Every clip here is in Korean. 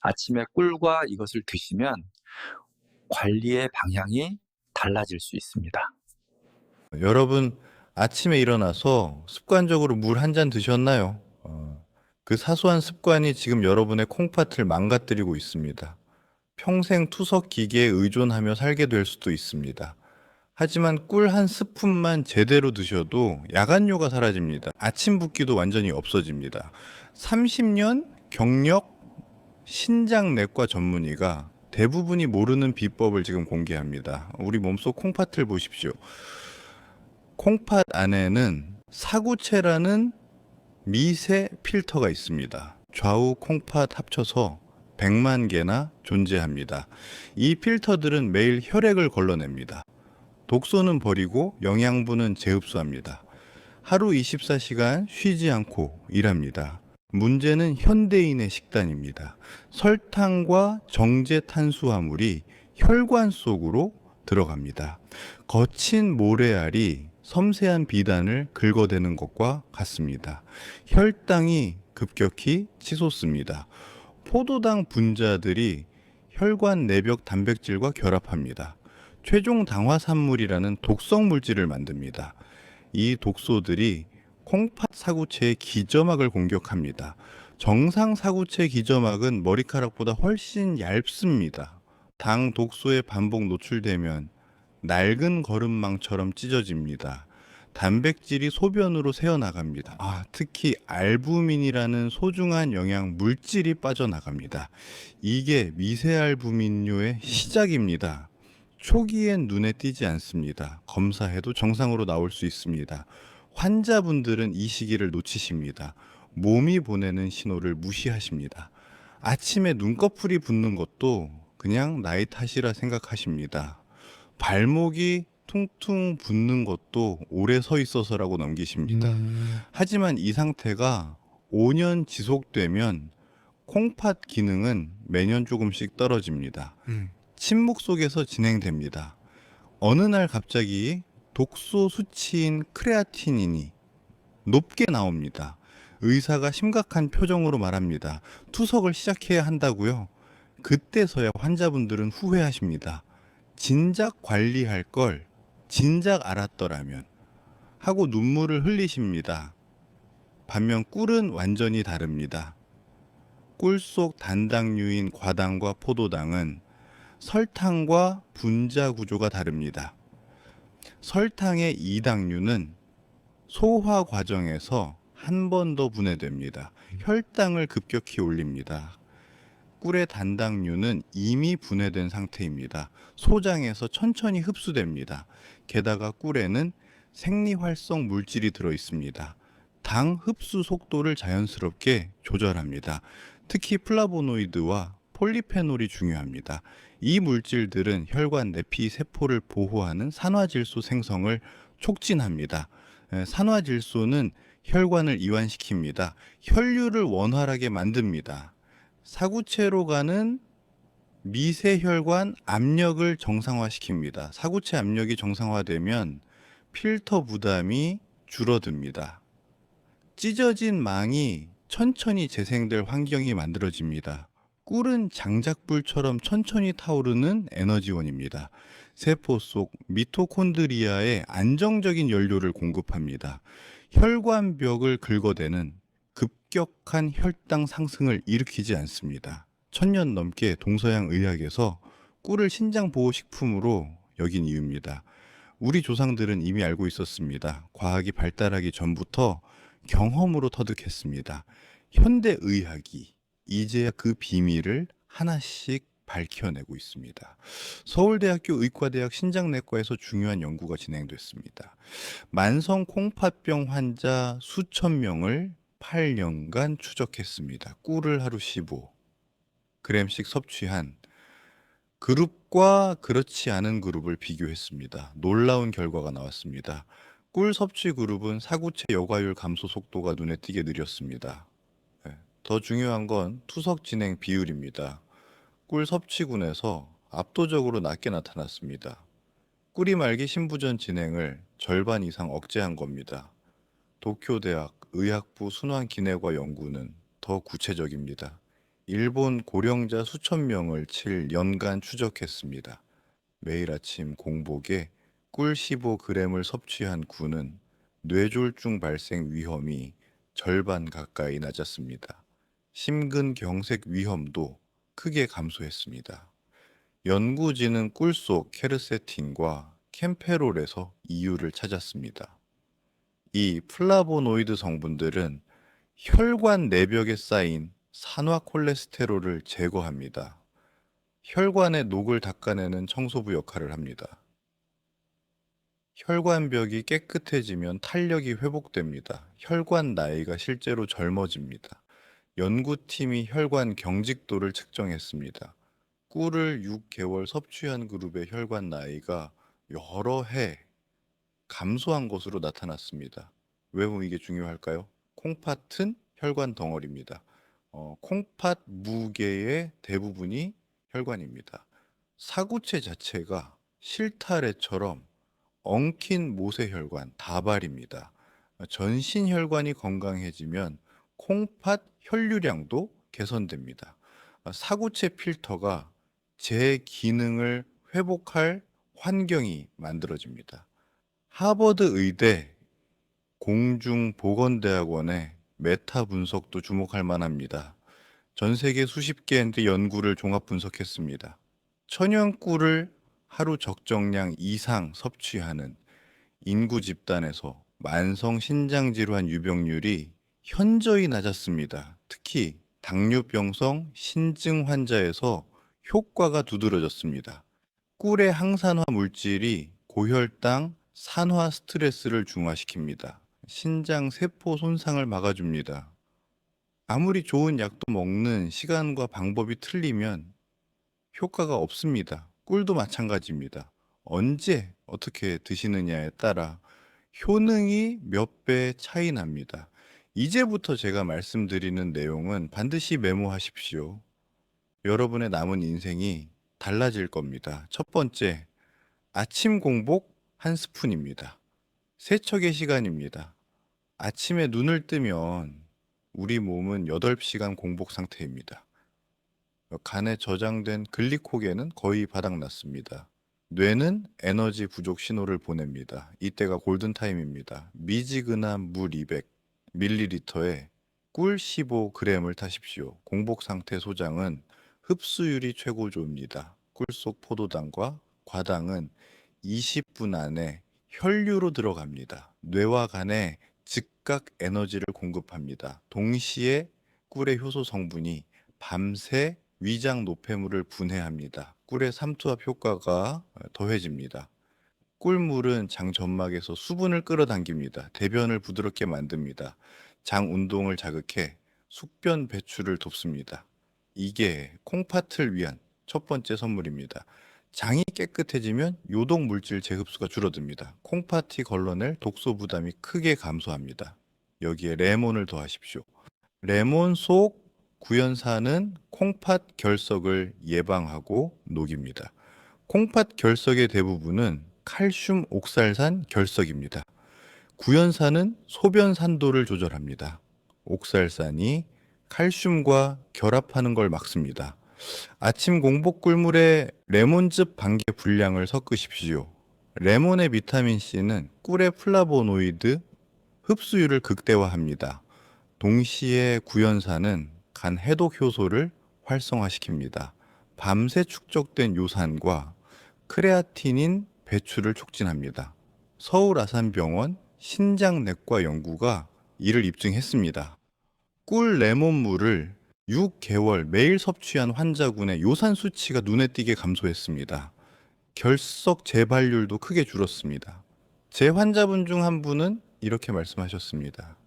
아침에 꿀과 이것을 드시면 관리의 방향이 달라질 수 있습니다. 여러분, 아침에 일어나서 습관적으로 물 한 잔 드셨나요? 그 사소한 습관이 지금 여러분의 콩팥을 망가뜨리고 있습니다. 평생 투석 기계에 의존하며 살게 될 수도 있습니다. 하지만 꿀 한 스푼만 제대로 드셔도 야간뇨가 사라집니다. 아침 붓기도 완전히 없어집니다. 30년 경력 신장내과 전문의가 대부분이 모르는 비법을 지금 공개합니다. 우리 몸속 콩팥을 보십시오. 콩팥 안에는 사구체라는 미세 필터가 있습니다. 좌우 콩팥 합쳐서 100만 개나 존재합니다. 이 필터들은 매일 혈액을 걸러냅니다. 독소는 버리고 영양분은 재흡수합니다. 하루 24시간 쉬지 않고 일합니다. 문제는 현대인의 식단입니다. 설탕과 정제 탄수화물이 혈관 속으로 들어갑니다. 거친 모래알이 섬세한 비단을 긁어대는 것과 같습니다. 혈당이 급격히 치솟습니다. 포도당 분자들이 혈관 내벽 단백질과 결합합니다. 최종 당화산물이라는 독성 물질을 만듭니다. 이 독소들이 콩팥 사구체의 기저막을 공격합니다. 정상 사구체 기저막은 머리카락보다 훨씬 얇습니다. 당 독소에 반복 노출되면 낡은 거름망처럼 찢어집니다. 단백질이 소변으로 새어나갑니다. 특히 알부민이라는 소중한 영양 물질이 빠져나갑니다. 이게 미세알부민뇨의 시작입니다. 초기엔 눈에 띄지 않습니다. 검사해도 정상으로 나올 수 있습니다. 환자분들은 이 시기를 놓치십니다. 몸이 보내는 신호를 무시하십니다. 아침에 눈꺼풀이 붓는 것도 그냥 나이 탓이라 생각하십니다. 발목이 퉁퉁 붓는 것도 오래 서 있어서라고 넘기십니다. 하지만 이 상태가 5년 지속되면 콩팥 기능은 매년 조금씩 떨어집니다. 침묵 속에서 진행됩니다. 어느 날 갑자기 독소 수치인 크레아티닌이 높게 나옵니다. 의사가 심각한 표정으로 말합니다. 투석을 시작해야 한다고요? 그때서야 환자분들은 후회하십니다. 진작 관리할 걸 진작 알았더라면 하고 눈물을 흘리십니다. 반면 꿀은 완전히 다릅니다. 꿀 속 단당류인 과당과 포도당은 설탕과 분자 구조가 다릅니다. 설탕의 이당류는 소화 과정에서 한 번 더 분해됩니다. 혈당을 급격히 올립니다. 꿀의 단당류는 이미 분해된 상태입니다. 소장에서 천천히 흡수됩니다. 게다가 꿀에는 생리활성 물질이 들어 있습니다. 당 흡수 속도를 자연스럽게 조절합니다. 특히 플라보노이드와 폴리페놀이 중요합니다. 이 물질들은 혈관 내피 세포를 보호하는 산화질소 생성을 촉진합니다. 산화질소는 혈관을 이완시킵니다. 혈류를 원활하게 만듭니다. 사구체로 가는 미세혈관 압력을 정상화시킵니다. 사구체 압력이 정상화되면 필터 부담이 줄어듭니다. 찢어진 망이 천천히 재생될 환경이 만들어집니다. 꿀은 장작불처럼 천천히 타오르는 에너지원입니다. 세포 속 미토콘드리아에 안정적인 연료를 공급합니다. 혈관벽을 긁어대는 급격한 혈당 상승을 일으키지 않습니다. 1000년 넘게 동서양 의학에서 꿀을 신장보호식품으로 여긴 이유입니다. 우리 조상들은 이미 알고 있었습니다. 과학이 발달하기 전부터 경험으로 터득했습니다. 현대 의학이 이제야 그 비밀을 하나씩 밝혀내고 있습니다. 서울대학교 의과대학 신장내과에서 중요한 연구가 진행됐습니다. 만성 콩팥병 환자 수천 명을 8년간 추적했습니다. 꿀을 하루 15g씩 섭취한 그룹과 그렇지 않은 그룹을 비교했습니다. 놀라운 결과가 나왔습니다. 꿀 섭취 그룹은 사구체 여과율 감소 속도가 눈에 띄게 느렸습니다. 더 중요한 건 투석 진행 비율입니다. 꿀 섭취군에서 압도적으로 낮게 나타났습니다. 꿀이 말기 신부전 진행을 절반 이상 억제한 겁니다. 도쿄대학 의학부 순환기내과 연구는 더 구체적입니다. 일본 고령자 수천 명을 7년간 추적했습니다. 매일 아침 공복에 꿀 15g을 섭취한 군은 뇌졸중 발생 위험이 절반 가까이 낮았습니다. 심근경색 위험도 크게 감소했습니다. 연구진은 꿀 속 케르세틴과 캠페롤에서 이유를 찾았습니다. 이 플라보노이드 성분들은 혈관 내벽에 쌓인 산화 콜레스테롤을 제거합니다. 혈관의 녹을 닦아내는 청소부 역할을 합니다. 혈관벽이 깨끗해지면 탄력이 회복됩니다. 혈관 나이가 실제로 젊어집니다. 연구팀이 혈관 경직도를 측정했습니다. 꿀을 6개월 섭취한 그룹의 혈관 나이가 여러 해 감소한 것으로 나타났습니다. 왜 이게 중요할까요? 콩팥은 혈관 덩어리입니다. 콩팥 무게의 대부분이 혈관입니다. 사구체 자체가 실타래처럼 엉킨 모세혈관, 다발입니다. 전신 혈관이 건강해지면 콩팥 혈류량도 개선됩니다. 사구체 필터가 제 기능을 회복할 환경이 만들어집니다. 하버드 의대 공중보건대학원의 메타 분석도 주목할 만합니다. 전 세계 수십 개의 연구를 종합 분석했습니다. 천연꿀을 하루 적정량 이상 섭취하는 인구 집단에서 만성 신장질환 유병률이 현저히 낮았습니다. 특히 당뇨병성 신증 환자에서 효과가 두드러졌습니다. 꿀의 항산화 물질이 고혈당, 산화 스트레스를 중화시킵니다. 신장 세포 손상을 막아줍니다. 아무리 좋은 약도 먹는 시간과 방법이 틀리면 효과가 없습니다. 꿀도 마찬가지입니다. 언제 어떻게 드시느냐에 따라 효능이 몇 배 차이 납니다. 이제부터 제가 말씀드리는 내용은 반드시 메모하십시오. 여러분의 남은 인생이 달라질 겁니다. 첫 번째, 아침 공복 한 스푼입니다. 세척의 시간입니다. 아침에 눈을 뜨면 우리 몸은 8시간 공복 상태입니다. 간에 저장된 글리코겐은 거의 바닥났습니다. 뇌는 에너지 부족 신호를 보냅니다. 이때가 골든타임입니다. 미지근한 물 200ml에 꿀 15g을 타십시오. 공복 상태 소장은 흡수율이 최고조입니다. 꿀 속 포도당과 과당은 20분 안에 혈류로 들어갑니다. 뇌와 간에 즉각 에너지를 공급합니다. 동시에 꿀의 효소 성분이 밤새 위장 노폐물을 분해합니다. 꿀의 삼투압 효과가 더해집니다. 꿀물은 장 점막에서 수분을 끌어당깁니다. 대변을 부드럽게 만듭니다. 장 운동을 자극해 숙변 배출을 돕습니다. 이게 콩팥을 위한 첫 번째 선물입니다. 장이 깨끗해지면 요독 물질 재흡수가 줄어듭니다. 콩팥이 걸러낼 독소 부담이 크게 감소합니다. 여기에 레몬을 더하십시오. 레몬 속 구연산은 콩팥 결석을 예방하고 녹입니다. 콩팥 결석의 대부분은 칼슘 옥살산 결석입니다. 구연산은 소변 산도를 조절합니다. 옥살산이 칼슘과 결합하는 걸 막습니다. 아침 공복 꿀물에 레몬즙 반개 분량을 섞으십시오. 레몬의 비타민C는 꿀의 플라보노이드 흡수율을 극대화합니다. 동시에 구연산은 간 해독 효소를 활성화시킵니다. 밤새 축적된 요산과 크레아티닌 배출을 촉진합니다. 서울아산병원 신장내과 연구가 이를 입증했습니다. 꿀 레몬물을 6개월 매일 섭취한 환자군의 요산 수치가 눈에 띄게 감소했습니다. 결석 재발률도 크게 줄었습니다. 제 환자분 중 한 분은 이렇게 말씀하셨습니다.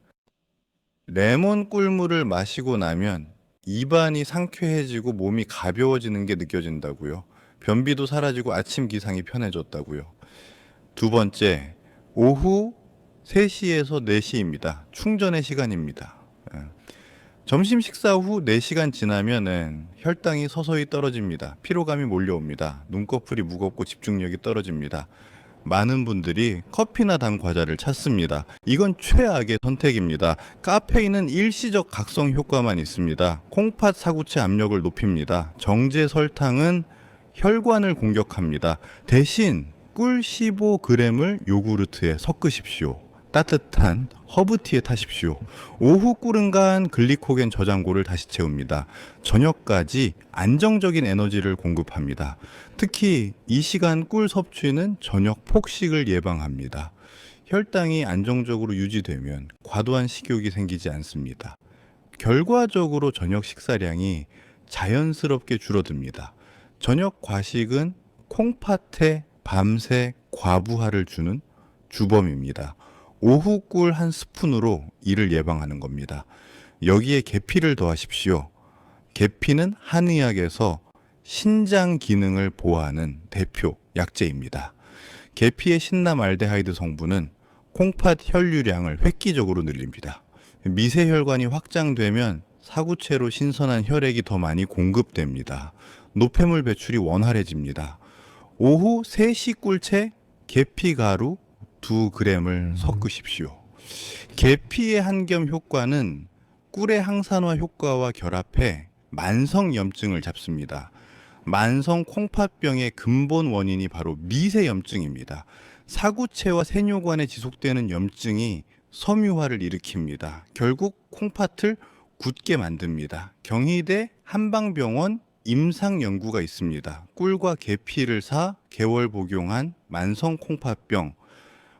레몬 꿀물을 마시고 나면 입안이 상쾌해지고 몸이 가벼워지는 게 느껴진다고요. 변비도 사라지고 아침 기상이 편해졌다고요. 두 번째, 오후 3시에서 4시입니다. 충전의 시간입니다. 점심 식사 후 4시간 지나면은 혈당이 서서히 떨어집니다. 피로감이 몰려옵니다. 눈꺼풀이 무겁고 집중력이 떨어집니다. 많은 분들이 커피나 단 과자를 찾습니다. 이건 최악의 선택입니다. 카페인은 일시적 각성 효과만 있습니다. 콩팥 사구체 압력을 높입니다. 정제 설탕은 혈관을 공격합니다. 대신 꿀 15g을 요구르트에 섞으십시오. 따뜻한 허브티에 타십시오. 오후 꿀은 간 글리코겐 저장고를 다시 채웁니다. 저녁까지 안정적인 에너지를 공급합니다. 특히 이 시간 꿀 섭취는 저녁 폭식을 예방합니다. 혈당이 안정적으로 유지되면 과도한 식욕이 생기지 않습니다. 결과적으로 저녁 식사량이 자연스럽게 줄어듭니다. 저녁 과식은 콩팥에 밤새 과부하를 주는 주범입니다. 오후 꿀 한 스푼으로 이를 예방하는 겁니다. 여기에 계피를 더하십시오. 계피는 한의학에서 신장 기능을 보호하는 대표 약재입니다. 계피의 신남알데하이드 성분은 콩팥 혈류량을 획기적으로 늘립니다. 미세혈관이 확장되면 사구체로 신선한 혈액이 더 많이 공급됩니다. 노폐물 배출이 원활해집니다. 오후 3시 꿀채 계피가루 2g을 섞으십시오. 계피의 한겸 효과는 꿀의 항산화 효과와 결합해 만성염증을 잡습니다. 만성 콩팥병의 근본 원인이 바로 미세염증입니다. 사구체와 세뇨관에 지속되는 염증이 섬유화를 일으킵니다. 결국 콩팥을 굳게 만듭니다. 경희대 한방병원 임상연구가 있습니다. 꿀과 계피를 사 개월 복용한 만성 콩팥병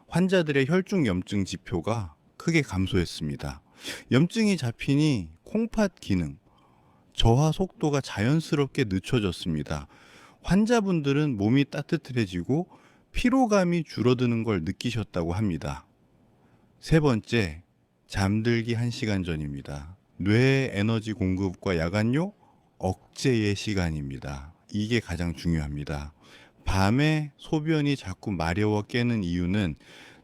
환자들의 혈중 염증 지표가 크게 감소했습니다. 염증이 잡히니 콩팥 기능, 저하 속도가 자연스럽게 늦춰졌습니다. 환자분들은 몸이 따뜻해지고 피로감이 줄어드는 걸 느끼셨다고 합니다. 세 번째, 잠들기 1시간 전입니다. 뇌의 에너지 공급과 야간요 억제의 시간입니다. 이게 가장 중요합니다. 밤에 소변이 자꾸 마려워 깨는 이유는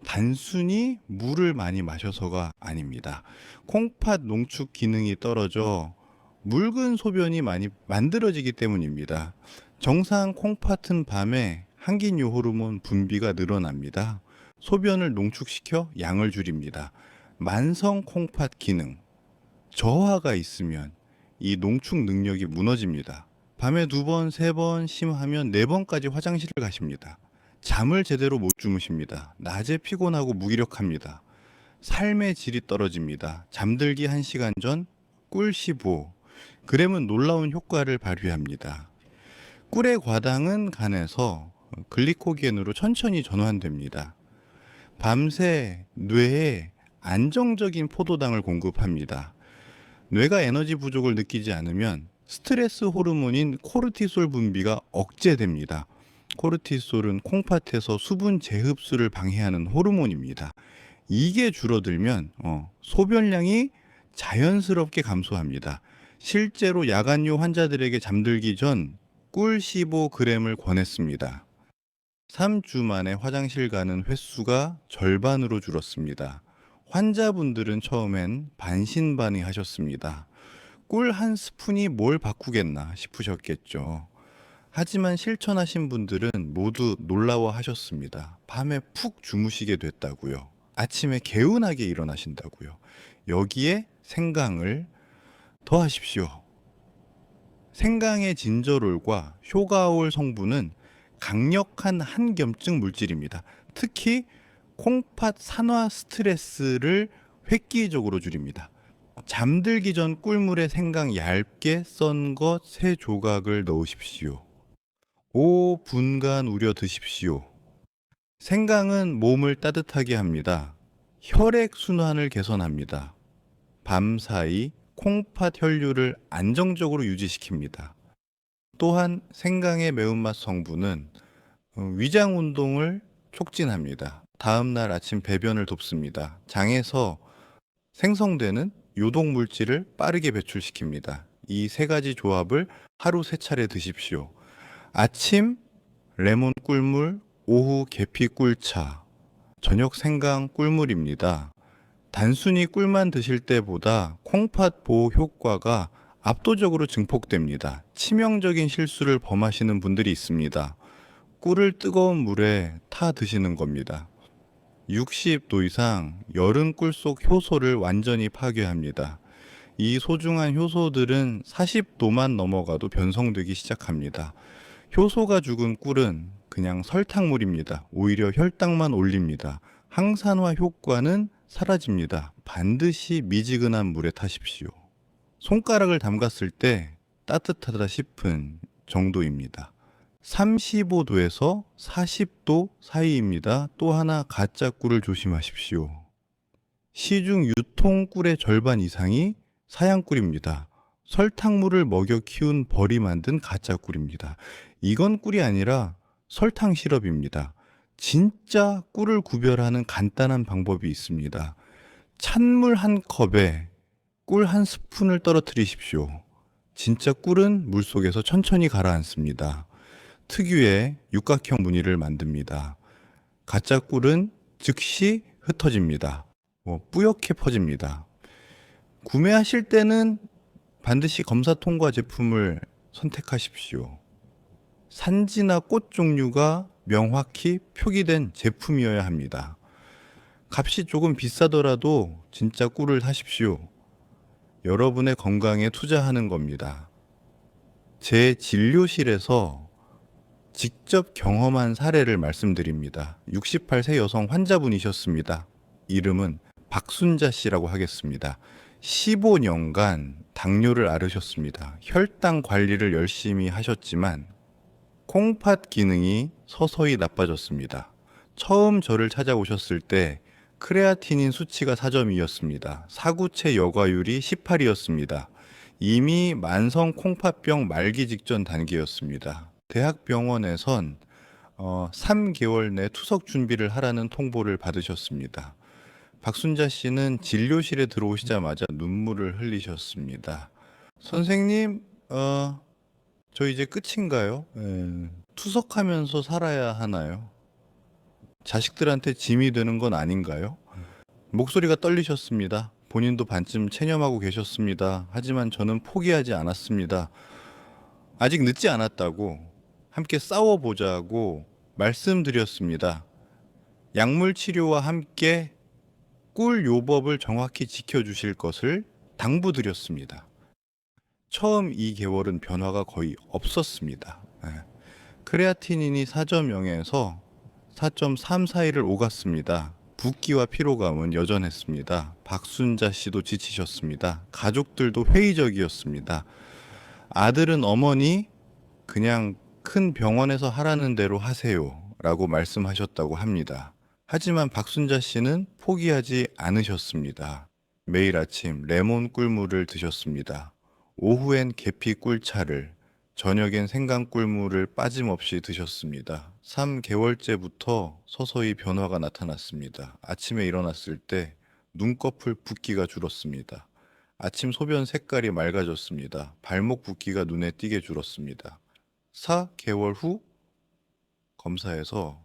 단순히 물을 많이 마셔서가 아닙니다. 콩팥 농축 기능이 떨어져 묽은 소변이 많이 만들어지기 때문입니다. 정상 콩팥은 밤에 항긴요 호르몬 분비가 늘어납니다. 소변을 농축시켜 양을 줄입니다. 만성 콩팥 기능, 저하가 있으면 이 농축 능력이 무너집니다. 밤에 2번, 3번, 심하면 4번까지 화장실을 가십니다. 잠을 제대로 못 주무십니다. 낮에 피곤하고 무기력합니다. 삶의 질이 떨어집니다. 잠들기 1시간 전 꿀 15g은 놀라운 효과를 발휘합니다. 꿀의 과당은 간에서 글리코겐으로 천천히 전환됩니다. 밤새 뇌에 안정적인 포도당을 공급합니다. 뇌가 에너지 부족을 느끼지 않으면 스트레스 호르몬인 코르티솔 분비가 억제됩니다. 코르티솔은 콩팥에서 수분 재흡수를 방해하는 호르몬입니다. 이게 줄어들면 소변량이 자연스럽게 감소합니다. 실제로 야간요 환자들에게 잠들기 전 꿀 15g을 권했습니다. 3주 만에 화장실 가는 횟수가 절반으로 줄었습니다. 환자분들은 처음엔 반신반의하셨습니다. 꿀 한 스푼이 뭘 바꾸겠나 싶으셨겠죠. 하지만 실천하신 분들은 모두 놀라워하셨습니다. 밤에 푹 주무시게 됐다고요. 아침에 개운하게 일어나신다고요. 여기에 생강을 더하십시오. 생강의 진저롤과 효가올 성분은 강력한 항염증 물질입니다. 특히 콩팥 산화 스트레스를 획기적으로 줄입니다. 잠들기 전 꿀물에 생강 얇게 썬 것 3조각을 넣으십시오. 5분간 우려 드십시오. 생강은 몸을 따뜻하게 합니다. 혈액 순환을 개선합니다. 밤사이 콩팥 혈류를 안정적으로 유지시킵니다. 또한 생강의 매운맛 성분은 위장 운동을 촉진합니다. 다음날 아침 배변을 돕습니다. 장에서 생성되는 요독 물질을 빠르게 배출시킵니다. 이 3가지 조합을 하루 3차례 드십시오. 아침 레몬 꿀물, 오후 계피 꿀차, 저녁 생강 꿀물입니다. 단순히 꿀만 드실 때보다 콩팥 보호 효과가 압도적으로 증폭됩니다. 치명적인 실수를 범하시는 분들이 있습니다. 꿀을 뜨거운 물에 타 드시는 겁니다. 60도 이상 여름 꿀 속 효소를 완전히 파괴합니다. 이 소중한 효소들은 40도만 넘어가도 변성되기 시작합니다. 효소가 죽은 꿀은 그냥 설탕물입니다. 오히려 혈당만 올립니다. 항산화 효과는 사라집니다. 반드시 미지근한 물에 타십시오. 손가락을 담갔을 때 따뜻하다 싶은 정도입니다. 35도에서 40도 사이입니다. 또 하나 가짜 꿀을 조심하십시오. 시중 유통 꿀의 절반 이상이 사양 꿀입니다. 설탕물을 먹여 키운 벌이 만든 가짜 꿀입니다. 이건 꿀이 아니라 설탕 시럽입니다. 진짜 꿀을 구별하는 간단한 방법이 있습니다. 찬물 한 컵에 꿀 한 스푼을 떨어뜨리십시오. 진짜 꿀은 물속에서 천천히 가라앉습니다. 특유의 육각형 무늬를 만듭니다. 가짜 꿀은 즉시 흩어집니다. 뿌옇게 퍼집니다. 구매하실 때는 반드시 검사 통과 제품을 선택하십시오. 산지나 꽃 종류가 명확히 표기된 제품이어야 합니다. 값이 조금 비싸더라도 진짜 꿀을 사십시오. 여러분의 건강에 투자하는 겁니다. 제 진료실에서 직접 경험한 사례를 말씀드립니다. 68세 여성 환자분이셨습니다. 이름은 박순자 씨라고 하겠습니다. 15년간 당뇨를 앓으셨습니다. 혈당 관리를 열심히 하셨지만 콩팥 기능이 서서히 나빠졌습니다. 처음 저를 찾아오셨을 때 크레아티닌 수치가 4점이었습니다. 사구체 여과율이 18이었습니다. 이미 만성 콩팥병 말기 직전 단계였습니다. 대학병원에선 3개월 내 투석 준비를 하라는 통보를 받으셨습니다. 박순자 씨는 진료실에 들어오시자마자 눈물을 흘리셨습니다. 선생님, 저 이제 끝인가요? 투석하면서 살아야 하나요? 자식들한테 짐이 되는 건 아닌가요? 목소리가 떨리셨습니다. 본인도 반쯤 체념하고 계셨습니다. 하지만 저는 포기하지 않았습니다. 아직 늦지 않았다고 함께 싸워보자고 말씀드렸습니다. 약물 치료와 함께 꿀 요법을 정확히 지켜주실 것을 당부드렸습니다. 처음 2개월은 변화가 거의 없었습니다. 크레아티닌이 4.0에서 4.3 사이를 오갔습니다. 붓기와 피로감은 여전했습니다. 박순자 씨도 지치셨습니다. 가족들도 회의적이었습니다. 아들은 어머니 그냥 큰 병원에서 하라는 대로 하세요 라고 말씀하셨다고 합니다. 하지만 박순자 씨는 포기하지 않으셨습니다. 매일 아침 레몬 꿀물을 드셨습니다. 오후엔 계피 꿀차를, 저녁엔 생강 꿀물을 빠짐없이 드셨습니다. 3개월째부터 서서히 변화가 나타났습니다. 아침에 일어났을 때 눈꺼풀 붓기가 줄었습니다. 아침 소변 색깔이 맑아졌습니다. 발목 붓기가 눈에 띄게 줄었습니다. 4개월 후 검사에서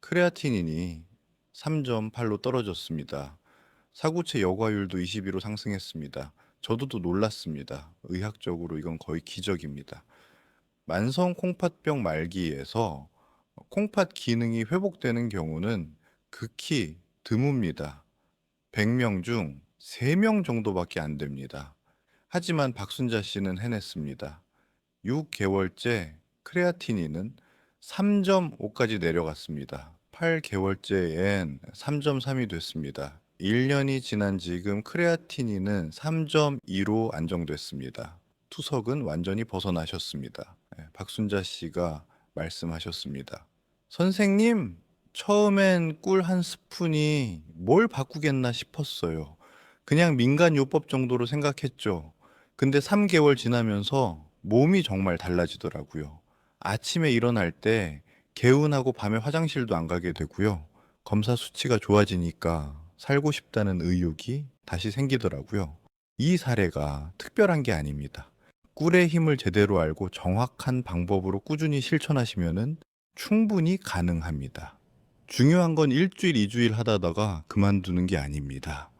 크레아티닌이 3.8로 떨어졌습니다. 사구체 여과율도 22로 상승했습니다. 저도 또 놀랐습니다. 의학적으로 이건 거의 기적입니다. 만성 콩팥병 말기에서 콩팥 기능이 회복되는 경우는 극히 드뭅니다. 100명 중 3명 정도밖에 안 됩니다. 하지만 박순자 씨는 해냈습니다. 6개월째 크레아티닌은 3.5까지 내려갔습니다. 8개월째엔 3.3이 됐습니다. 1년이 지난 지금 크레아티닌은 3.2로 안정됐습니다. 투석은 완전히 벗어나셨습니다. 박순자 씨가 말씀하셨습니다. 선생님, 처음엔 꿀 한 스푼이 뭘 바꾸겠나 싶었어요. 그냥 민간요법 정도로 생각했죠. 근데 3개월 지나면서 몸이 정말 달라지더라고요. 아침에 일어날 때 개운하고 밤에 화장실도 안 가게 되고요. 검사 수치가 좋아지니까 살고 싶다는 의욕이 다시 생기더라고요. 이 사례가 특별한 게 아닙니다. 꿀의 힘을 제대로 알고 정확한 방법으로 꾸준히 실천하시면 충분히 가능합니다. 중요한 건 일주일, 2주일 하다가 그만두는 게 아닙니다.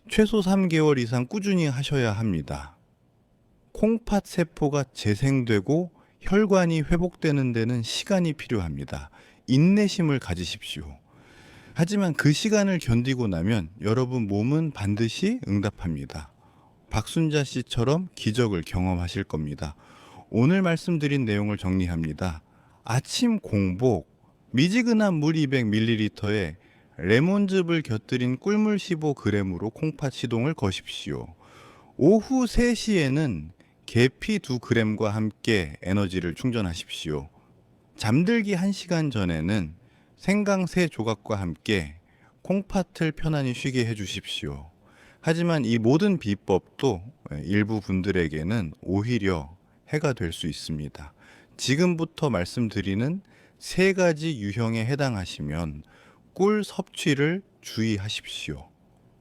최소 3개월 이상 꾸준히 하셔야 합니다. 콩팥 세포가 재생되고 혈관이 회복되는 데는 시간이 필요합니다. 인내심을 가지십시오. 하지만 그 시간을 견디고 나면 여러분 몸은 반드시 응답합니다. 박순자 씨처럼 기적을 경험하실 겁니다. 오늘 말씀드린 내용을 정리합니다. 아침 공복, 미지근한 물 200ml에 레몬즙을 곁들인 꿀물 15g으로 콩팥 시동을 거십시오. 오후 3시에는 계피 2g과 함께 에너지를 충전하십시오. 잠들기 1시간 전에는 생강 3조각과 함께 콩팥을 편안히 쉬게 해주십시오. 하지만 이 모든 비법도 일부 분들에게는 오히려 해가 될 수 있습니다. 지금부터 말씀드리는 3가지 유형에 해당하시면 꿀 섭취를 주의하십시오.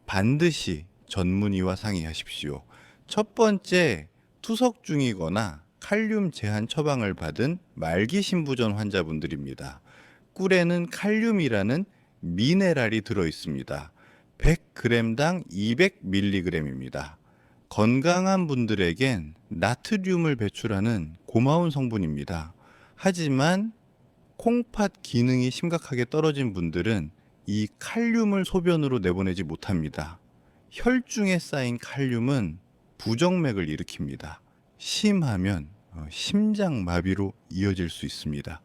반드시 전문의와 상의하십시오. 첫 번째, 투석 중이거나 칼륨 제한 처방을 받은 말기 신부전 환자분들입니다. 꿀에는 칼륨이라는 미네랄이 들어 있습니다. 100g당 200mg입니다. 건강한 분들에겐 나트륨을 배출하는 고마운 성분입니다. 하지만 콩팥 기능이 심각하게 떨어진 분들은 이 칼륨을 소변으로 내보내지 못합니다. 혈중에 쌓인 칼륨은 부정맥을 일으킵니다. 심하면 심장마비로 이어질 수 있습니다.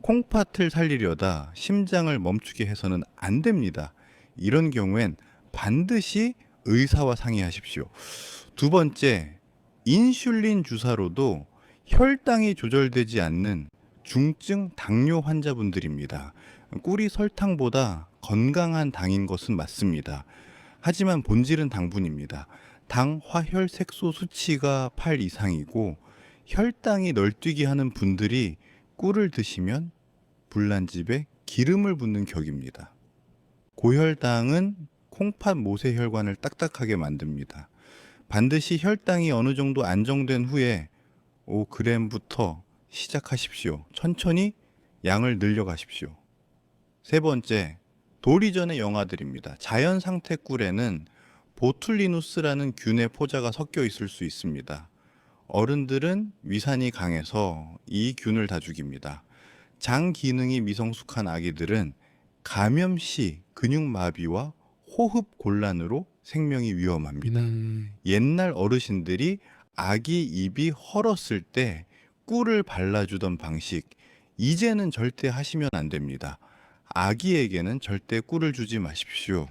콩팥을 살리려다 심장을 멈추게 해서는 안 됩니다. 이런 경우엔 반드시 의사와 상의하십시오. 두 번째, 인슐린 주사로도 혈당이 조절되지 않는 중증 당뇨 환자분들입니다. 꿀이 설탕보다 건강한 당인 것은 맞습니다. 하지만 본질은 당분입니다. 당 화혈 색소 수치가 8 이상이고 혈당이 널뛰게 하는 분들이 꿀을 드시면 불난집에 기름을 붓는 격입니다. 고혈당은 콩팥 모세혈관을 딱딱하게 만듭니다. 반드시 혈당이 어느 정도 안정된 후에 5g부터 시작하십시오. 천천히 양을 늘려가십시오. 세 번째, 도리전의 영아들입니다. 자연 상태 꿀에는 보툴리누스라는 균의 포자가 섞여 있을 수 있습니다. 어른들은 위산이 강해서 이 균을 다 죽입니다. 장 기능이 미성숙한 아기들은 감염 시 근육마비와 호흡 곤란으로 생명이 위험합니다. 옛날 어르신들이 아기 입이 헐었을 때 꿀을 발라주던 방식, 이제는 절대 하시면 안 됩니다. 아기에게는 절대 꿀을 주지 마십시오.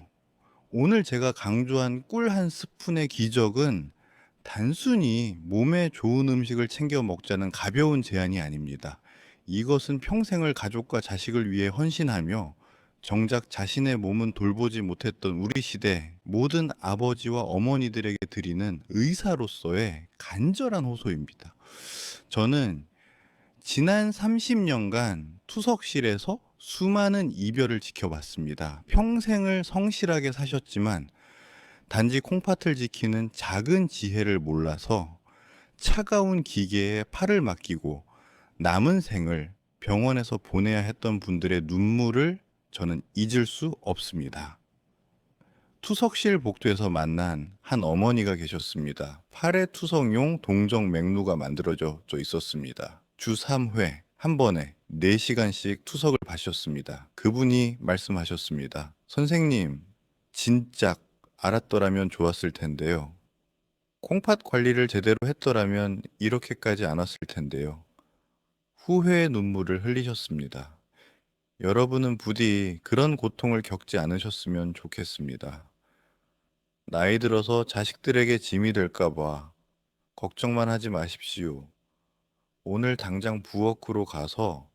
오늘 제가 강조한 꿀 한 스푼의 기적은 단순히 몸에 좋은 음식을 챙겨 먹자는 가벼운 제안이 아닙니다. 이것은 평생을 가족과 자식을 위해 헌신하며 정작 자신의 몸은 돌보지 못했던 우리 시대 모든 아버지와 어머니들에게 드리는 의사로서의 간절한 호소입니다. 저는 지난 30년간 투석실에서 수많은 이별을 지켜봤습니다. 평생을 성실하게 사셨지만 단지 콩팥을 지키는 작은 지혜를 몰라서 차가운 기계에 팔을 맡기고 남은 생을 병원에서 보내야 했던 분들의 눈물을 저는 잊을 수 없습니다. 투석실 복도에서 만난 한 어머니가 계셨습니다. 팔에 투석용 동정 맥루가 만들어져 있었습니다. 주 3회 한 번에 4시간씩 투석을 받으셨습니다. 그분이 말씀하셨습니다. 선생님, 진작 알았더라면 좋았을 텐데요. 콩팥 관리를 제대로 했더라면 이렇게까지 안 왔을 텐데요. 후회의 눈물을 흘리셨습니다. 여러분은 부디 그런 고통을 겪지 않으셨으면 좋겠습니다. 나이 들어서 자식들에게 짐이 될까봐 걱정만 하지 마십시오. 오늘 당장 부엌으로 가서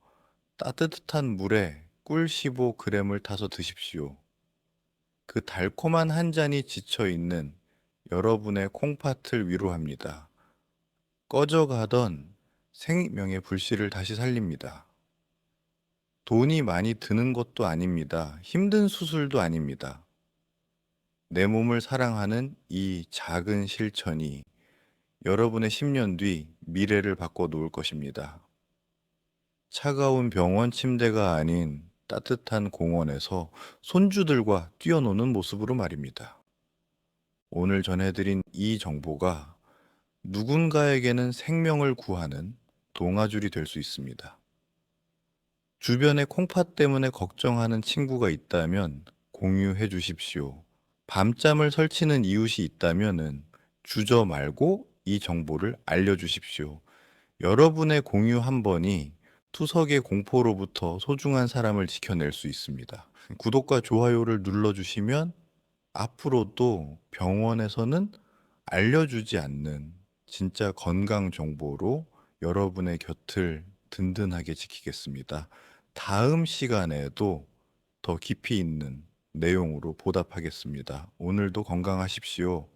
따뜻한 물에 꿀 15g을 타서 드십시오. 그 달콤한 한 잔이 지쳐있는 여러분의 콩팥을 위로합니다. 꺼져가던 생명의 불씨를 다시 살립니다. 돈이 많이 드는 것도 아닙니다. 힘든 수술도 아닙니다. 내 몸을 사랑하는 이 작은 실천이 여러분의 10년 뒤 미래를 바꿔 놓을 것입니다. 차가운 병원 침대가 아닌 따뜻한 공원에서 손주들과 뛰어노는 모습으로 말입니다. 오늘 전해드린 이 정보가 누군가에게는 생명을 구하는 동아줄이 될 수 있습니다. 주변에 콩팥 때문에 걱정하는 친구가 있다면 공유해 주십시오. 밤잠을 설치는 이웃이 있다면은 주저 말고 이 정보를 알려주십시오. 여러분의 공유 한 번이 투석의 공포로부터 소중한 사람을 지켜낼 수 있습니다. 구독과 좋아요를 눌러주시면 앞으로도 병원에서는 알려주지 않는 진짜 건강 정보로 여러분의 곁을 든든하게 지키겠습니다. 다음 시간에도 더 깊이 있는 내용으로 보답하겠습니다. 오늘도 건강하십시오.